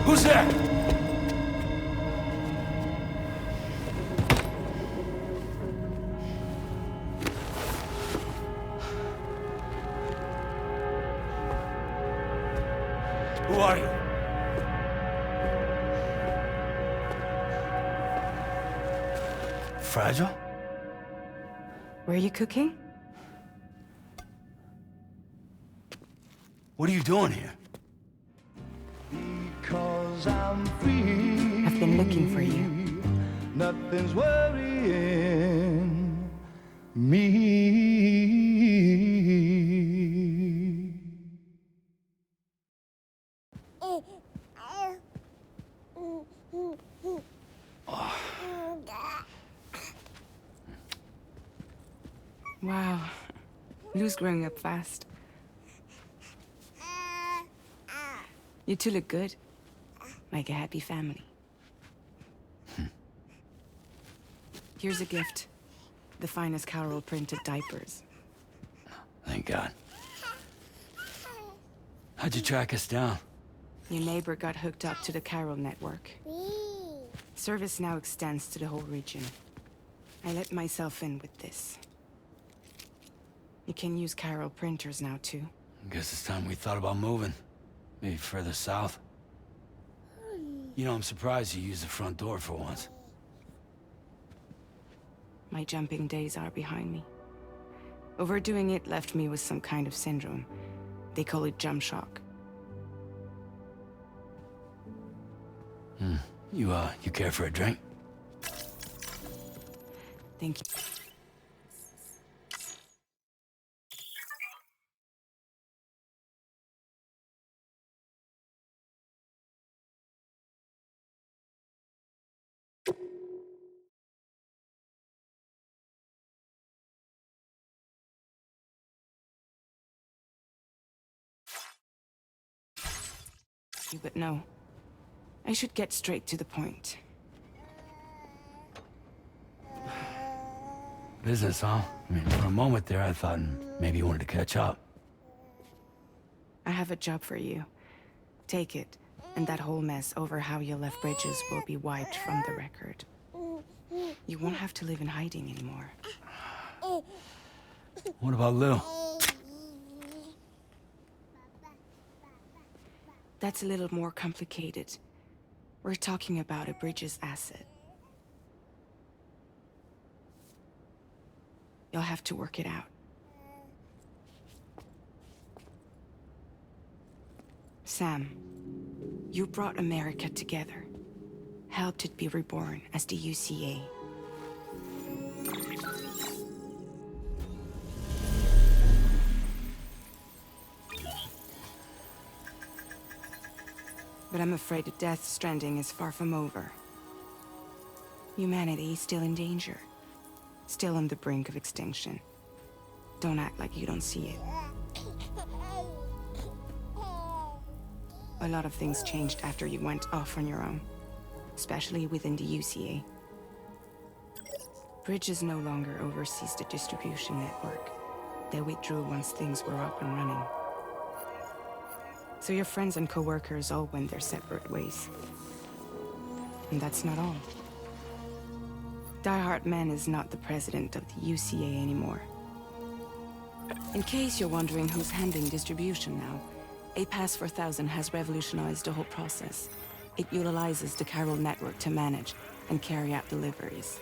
Who's there? Who are you? Fragile? Were you cooking? What are you doing here? Because I'm free. I've been looking for you. Nothing's worrying me. Wow. Lou's growing up fast. You two look good. Like a happy family. Here's a gift. The finest Carol printed diapers. Thank God. How'd you track us down? Your neighbor got hooked up to the Carol network. Service now extends to the whole region. I let myself in with this. You can use Carol printers now, too. Guess it's time we thought about moving. Maybe further south. You know, I'm surprised you used the front door for once. My jumping days are behind me. Overdoing it left me with some kind of syndrome. They call it jump shock. You care for a drink? Thank you. But no. I should get straight to the point. Business, huh? I mean, for a moment there, I thought maybe you wanted to catch up. I have a job for you. Take it, and that whole mess over how you left Bridges will be wiped from the record. You won't have to live in hiding anymore. What about Lou? That's a little more complicated. We're talking about a Bridges asset. You'll have to work it out. Sam, you brought America together. Helped it be reborn as the UCA. But I'm afraid that Death Stranding is far from over. Humanity is still in danger. Still on the brink of extinction. Don't act like you don't see it. A lot of things changed after you went off on your own. Especially within the UCA. Bridges no longer oversees the distribution network. They withdrew once things were up and running. So your friends and co-workers all went their separate ways. And that's not all. Die Hard Man is not the president of the UCA anymore. In case you're wondering who's handling distribution now, A Pass for 1000 has revolutionized the whole process. It utilizes the Carol network to manage and carry out deliveries.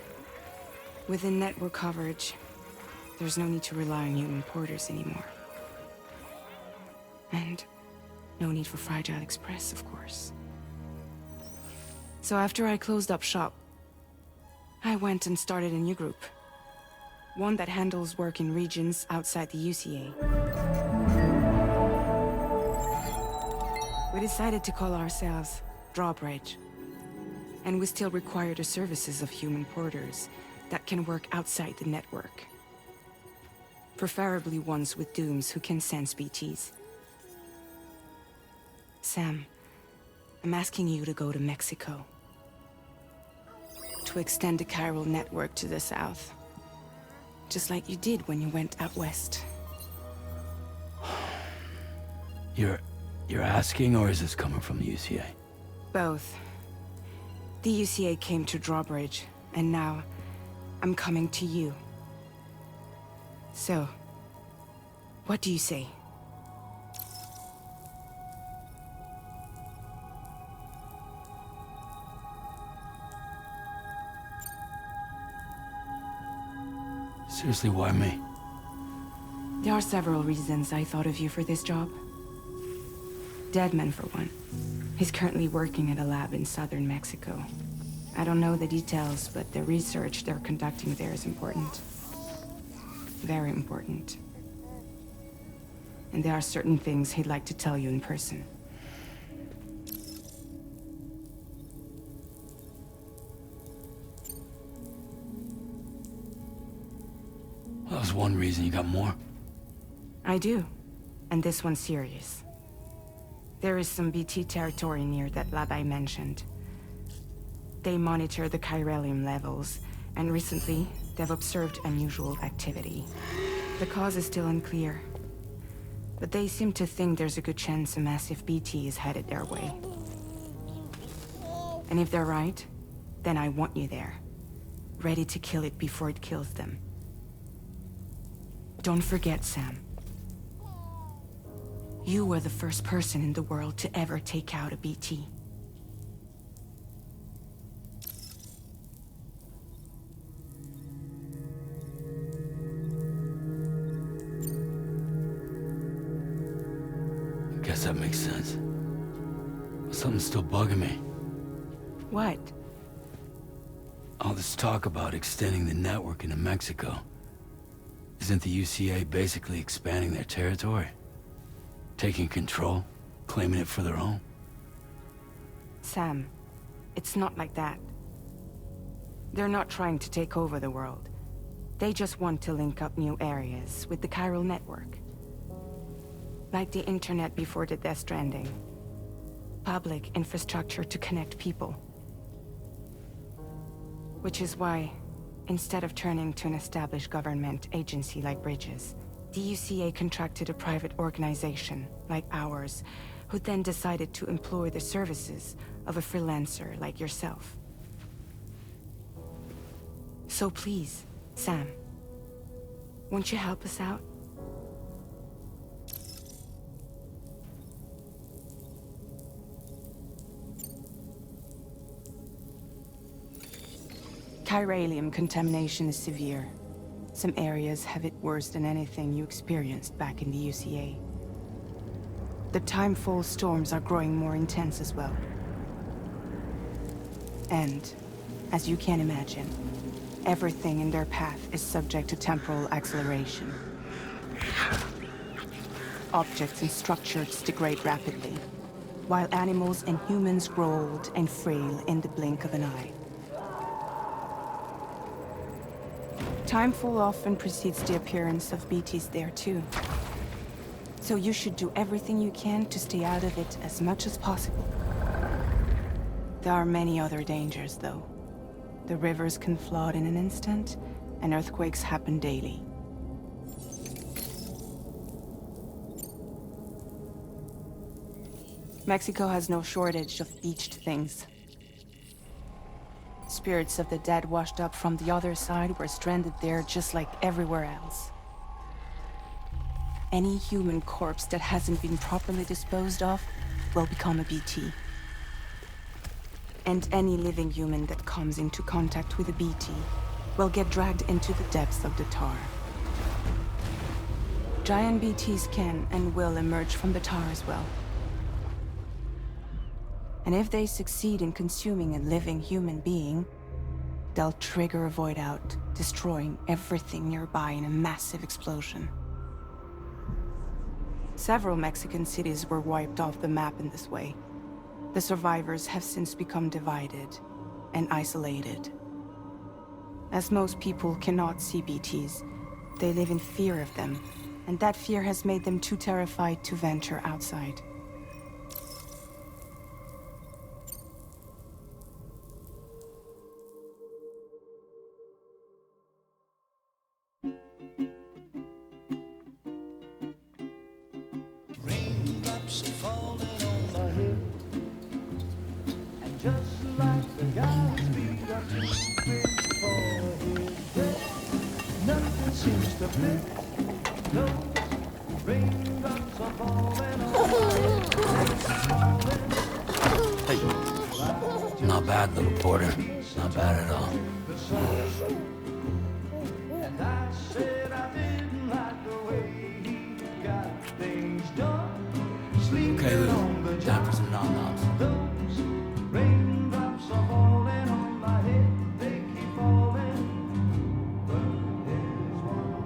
Within network coverage, there's no need to rely on human porters anymore. And no need for Fragile Express, of course. So after I closed up shop, I went and started a new group. One that handles work in regions outside the UCA. We decided to call ourselves Drawbridge. And we still require the services of human porters that can work outside the network. Preferably ones with dooms who can sense BTs. Sam, I'm asking you to go to Mexico. To extend the Carol network to the south. Just like you did when you went out west. You're asking, or is this coming from the UCA? Both. The UCA came to Drawbridge, and now I'm coming to you. So, what do you say? Seriously, why me? There are several reasons I thought of you for this job. Deadman, for one. He's currently working at a lab in southern Mexico. I don't know the details, but the research they're conducting there is important. Very important. And there are certain things he'd like to tell you in person. That was one reason. You got more? I do. And this one's serious. There is some BT territory near that lab I mentioned. They monitor the chiralium levels, and recently, they've observed unusual activity. The cause is still unclear, but they seem to think there's a good chance a massive BT is headed their way. And if they're right, then I want you there, ready to kill it before it kills them. Don't forget, Sam. You were the first person in the world to ever take out a BT. Guess that makes sense. But something's still bugging me. What? All this talk about extending the network into Mexico. Isn't the UCA basically expanding their territory? Taking control? Claiming it for their own? Sam, it's not like that. They're not trying to take over the world. They just want to link up new areas with the chiral network. Like the internet before the Death Stranding. Public infrastructure to connect people. Which is why, instead of turning to an established government agency like Bridges, the UCA contracted a private organization, like ours, who then decided to employ the services of a freelancer like yourself. So please, Sam, won't you help us out? Chiralium contamination is severe. Some areas have it worse than anything you experienced back in the UCA. The timefall storms are growing more intense as well. And, as you can imagine, everything in their path is subject to temporal acceleration. Objects and structures degrade rapidly, while animals and humans grow old and frail in the blink of an eye. Timefall often precedes the appearance of BTs there too. So you should do everything you can to stay out of it as much as possible. There are many other dangers though. The rivers can flood in an instant, and earthquakes happen daily. Mexico has no shortage of beached things. Spirits of the dead washed up from the other side were stranded there just like everywhere else. Any human corpse that hasn't been properly disposed of will become a BT. And any living human that comes into contact with a BT will get dragged into the depths of the tar. Giant BTs can and will emerge from the tar as well. And if they succeed in consuming a living human being, they'll trigger a void out, destroying everything nearby in a massive explosion. Several Mexican cities were wiped off the map in this way. The survivors have since become divided and isolated. As most people cannot see BTs, they live in fear of them, and that fear has made them too terrified to venture outside. Raindrops falling on my head. just like the Godspeed I Cupid for his death, nothing seems to fit. Those raindrops are falling on my head. Hey. Not bad, little porter. Not bad at all. And I said I didn't like the way he got things done. Okay, Lou. Time for some nom-noms. Those raindrops are falling on my head, they keep falling. But there's one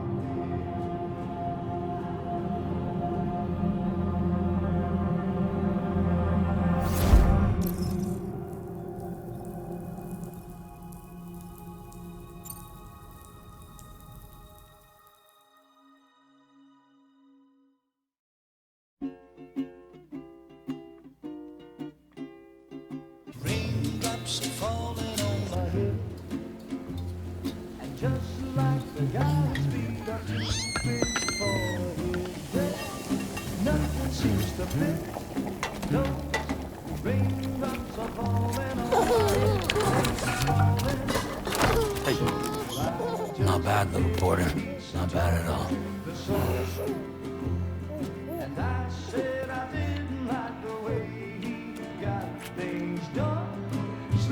raindrops are falling on my head, and just like the Godspeed I Cupid for his death, nothing seems to fit. Those raindrops are falling on my head. Hey. Not bad, little porter. Not bad at all. And I said I didn't like the way he got things done.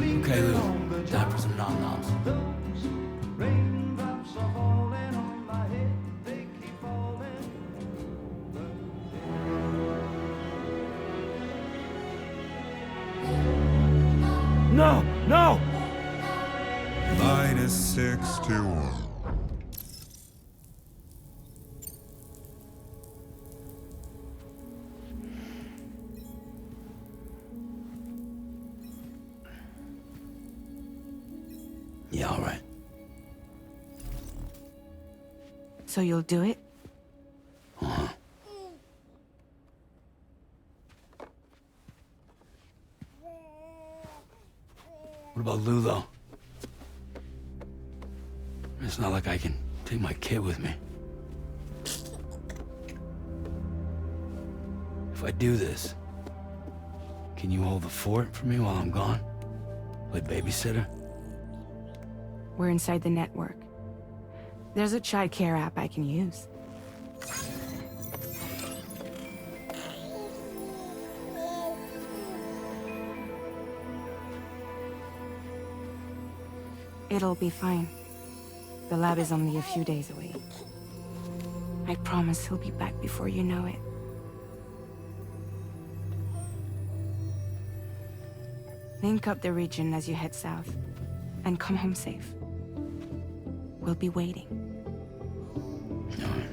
Okay, Lou. Time for some nom-noms. Those raindrops are falling on my head, they keep falling. No! No! -61. Yeah, all right. So you'll do it? Uh-huh. What about Lou, though? It's not like I can take my kid with me. If I do this, can you hold the fort for me while I'm gone? Play babysitter? We're inside the network. There's a child care app I can use. It'll be fine. The lab is only a few days away. I promise he'll be back before you know it. Link up the region as you head south, and come home safe. We'll be waiting. All right.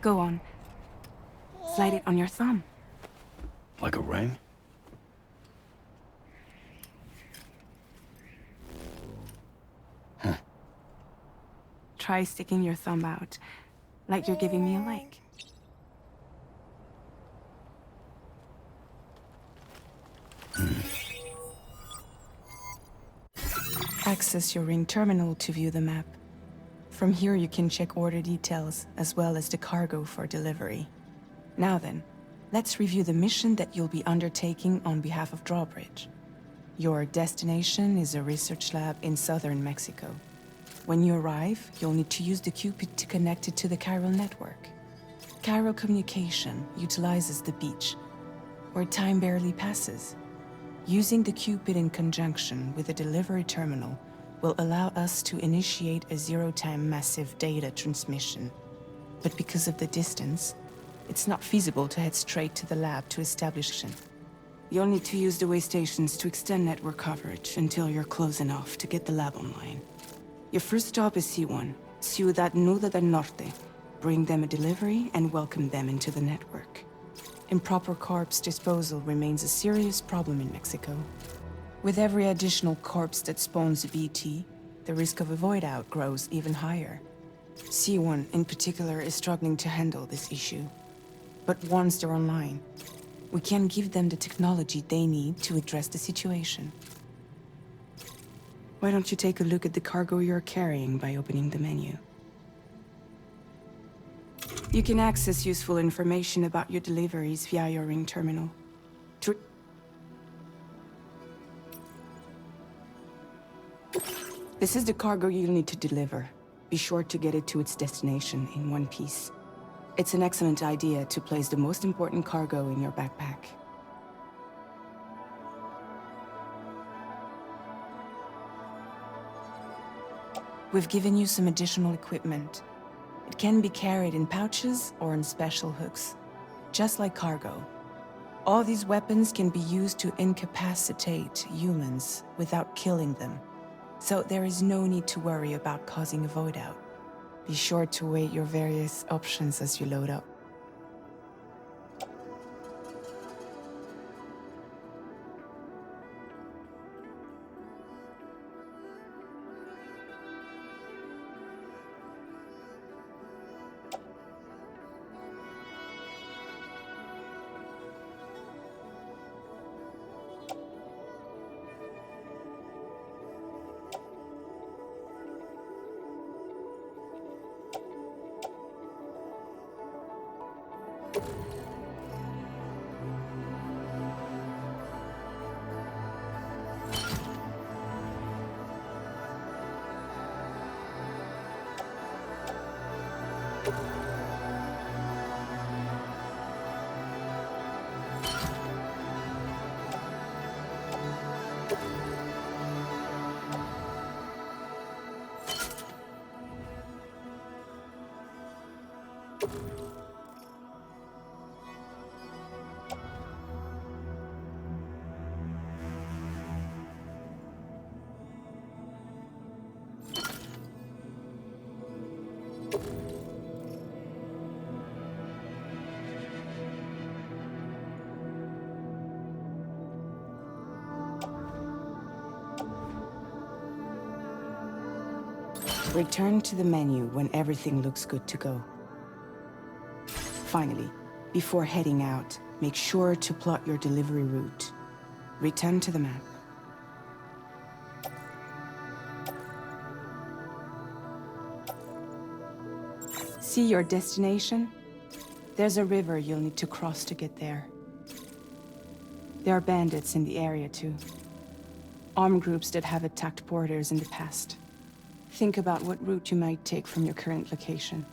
Go on. Slide it on your thumb. Like a ring? Huh. Try sticking your thumb out, like you're giving me a like. Access your ring terminal to view the map. From here you can check order details, as well as the cargo for delivery. Now then, let's review the mission that you'll be undertaking on behalf of Drawbridge. Your destination is a research lab in southern Mexico. When you arrive, you'll need to use the Cupid to connect it to the chiral network. Chiral communication utilizes the beach, where time barely passes. Using the Cupid in conjunction with a delivery terminal, will allow us to initiate a zero-time massive data transmission. But because of the distance, it's not feasible to head straight to the lab to establish it. You'll need to use the way stations to extend network coverage until you're close enough to get the lab online. Your first stop is C1, Ciudad Nuda del Norte. Bring them a delivery and welcome them into the network. Improper corpse disposal remains a serious problem in Mexico. With every additional corpse that spawns a BT, the risk of a void out grows even higher. C1 in particular is struggling to handle this issue. But once they're online, we can give them the technology they need to address the situation. Why don't you take a look at the cargo you're carrying by opening the menu? You can access useful information about your deliveries via your ring terminal. This is the cargo you'll need to deliver. Be sure to get it to its destination in one piece. It's an excellent idea to place the most important cargo in your backpack. We've given you some additional equipment. It can be carried in pouches or in special hooks, just like cargo. All these weapons can be used to incapacitate humans without killing them. So there is no need to worry about causing a void out. Be sure to weigh your various options as you load up. Return to the menu when everything looks good to go. Finally, before heading out, make sure to plot your delivery route. Return to the map. See your destination? There's a river you'll need to cross to get there. There are bandits in the area too. Armed groups that have attacked borders in the past. Think about what route you might take from your current location.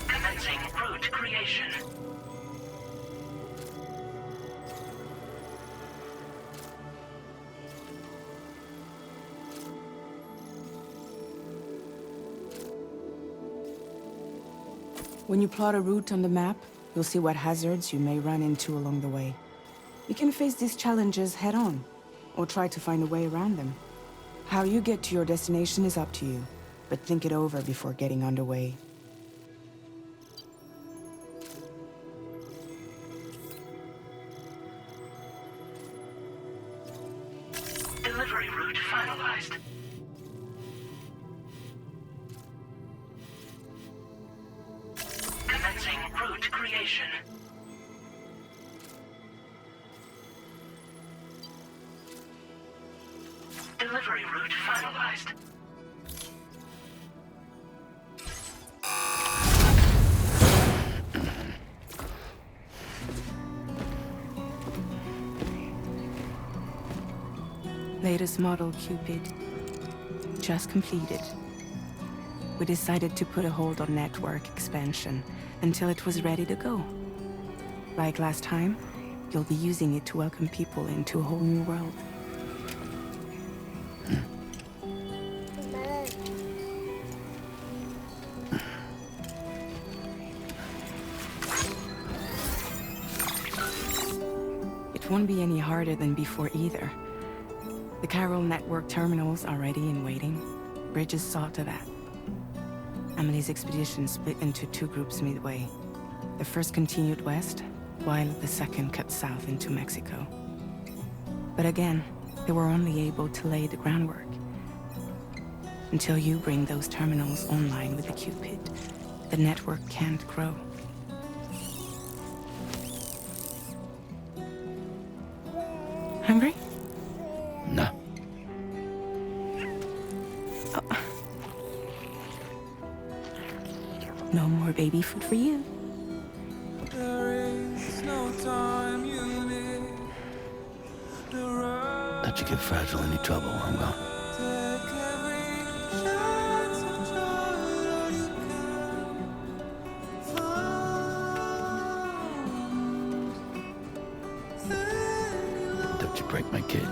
Commencing route creation. When you plot a route on the map, you'll see what hazards you may run into along the way. You can face these challenges head-on, or try to find a way around them. How you get to your destination is up to you, but think it over before getting underway. Delivery route finalized. Commencing route creation. Delivery route finalized. Latest model Cupid. Just completed. We decided to put a hold on network expansion until it was ready to go. Like last time, you'll be using it to welcome people into a whole new world. It won't be any harder than before either. The Carol network terminals are ready and waiting. Bridges saw to that. Emily's expedition split into two groups midway. The first continued west, while the second cut south into Mexico. But again, they were only able to lay the groundwork. Until you bring those terminals online with the Cupid, the network can't grow. Hungry? No. No more baby food for you. Let you get fragile any trouble while I'm gone. Don't you break my kid.